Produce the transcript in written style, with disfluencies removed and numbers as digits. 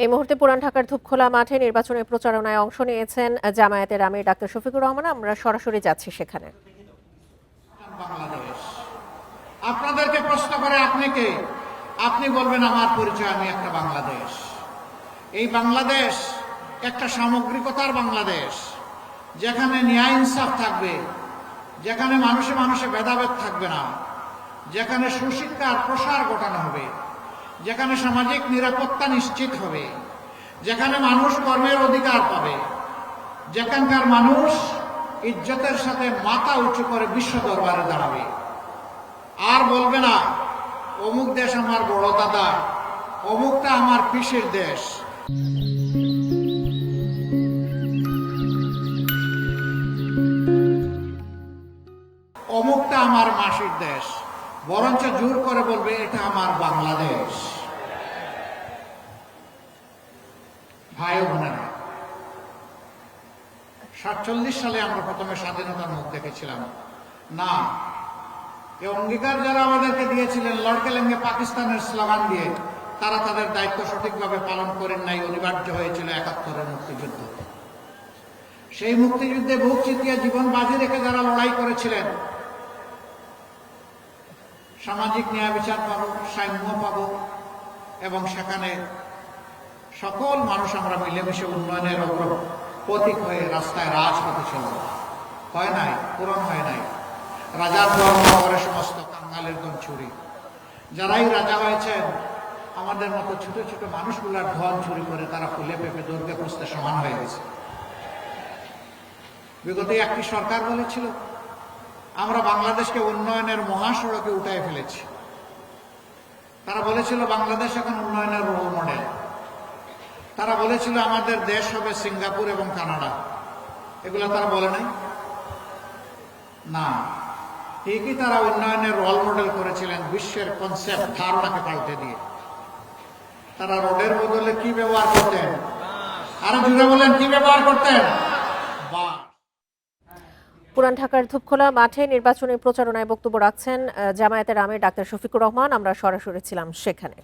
এই মুহূর্তে পুরান ঢাকার ধূপখোলা মাঠে নির্বাচনী প্রচারণায় অংশ নিয়েছেন জামায়াতের আমির ডাক্তার শফিকুর রহমান। আমরা সরাসরি যাচ্ছি সেখানে। বাংলাদেশ আপনাদেরকে প্রশ্ন করে আপনি কে? আপনি বলবেন আমার পরিচয়, আমি একটা বাংলাদেশ। এই বাংলাদেশ একটা সামগ্রিকতার বাংলাদেশ, যেখানে ন্যায় ইনসাফ থাকবে, যেখানে মানুষে মানুষে ভেদাভেদ থাকবে না, যেখানে সুশিক্ষার প্রসার ঘটানো হবে, যেখানে সামাজিক নিরাপত্তা নিশ্চিত হবে, যেখানে মানুষ কর্মের অধিকার পাবে, যেখানকার মানুষ ইজ্জতের সাথে মাথা উঁচু করে বিশ্ব দরবারে দাঁড়াবে। আর বলবে না অমুক দেশ আমার বড় দাদা, অমুকটা আমার পিসের দেশ। অমুকটা আমার মাসির দেশ, বরঞ্চ জোর করে বলবে এটা আমার বাংলাদেশ। ভাই ও বোনেরা, 47 সালে আমরা প্রথমে স্বাধীনতার মুখ দেখেছিলাম না। এই অঙ্গীকার যারা আমাদেরকে দিয়েছিলেন লড়কে লেঙ্গে পাকিস্তানের স্লোগান দিয়ে, তারা তাদের দায়িত্ব সঠিকভাবে পালন করেন নাই। অনিবার্য হয়েছিল 71-এর মুক্তিযুদ্ধ। সেই মুক্তিযুদ্ধে বুক চিতিয়ে জীবন বাজি রেখে যারা লড়াই করেছিলেন, সামাজিক ন্যায় বিচার পাবো, সাম্য পাবো, এবং সেখানে সকল মানুষ আমরা মিলেমিশে উন্নয়নের প্রতীক হয়ে রাস্তায় রাজপথে চলব। হয় নাই, পূরণ হয় নাই। রাজার ধর্ম করে সমস্ত কাঙ্গালের ধন চুরি। যারাই রাজা হয়েছেন, আমাদের মতো ছোট ছোট মানুষগুলার ধন চুরি করে তারা ফুলে পেঁপে দৈর্ঘ্যে প্রস্তে সমান হয়ে গেছে। বিগত একটি সরকার বলেছিল আমরা বাংলাদেশকে উন্নয়নের মহাসড়কে উঠায় ফেলেছি। তারা বলেছিল বাংলাদেশ এখন উন্নয়নের রোল মডেল। তারা বলেছিল আমাদের দেশ হবে সিঙ্গাপুর এবং কানাডা। এগুলো তারা বলে নাই না। ঠিকই তারা উন্নয়নের রোল মডেল করেছিলেন বিশ্বের কনসেপ্ট ধারণাকে পাল্টে দিয়ে। তারা রোডের বদলে কি ব্যবহার করতেন? আরো জুড়ে বলেন, কি ব্যবহার করতেন? পুরান ঢাকার ধূপখোলা মাঠে নির্বাচনী প্রচারণায় বক্তব্য রাখছেন জামায়াতের আমির ডাক্তার শফিকুর রহমান। আমরা সরাসরি ছিলাম সেখানে।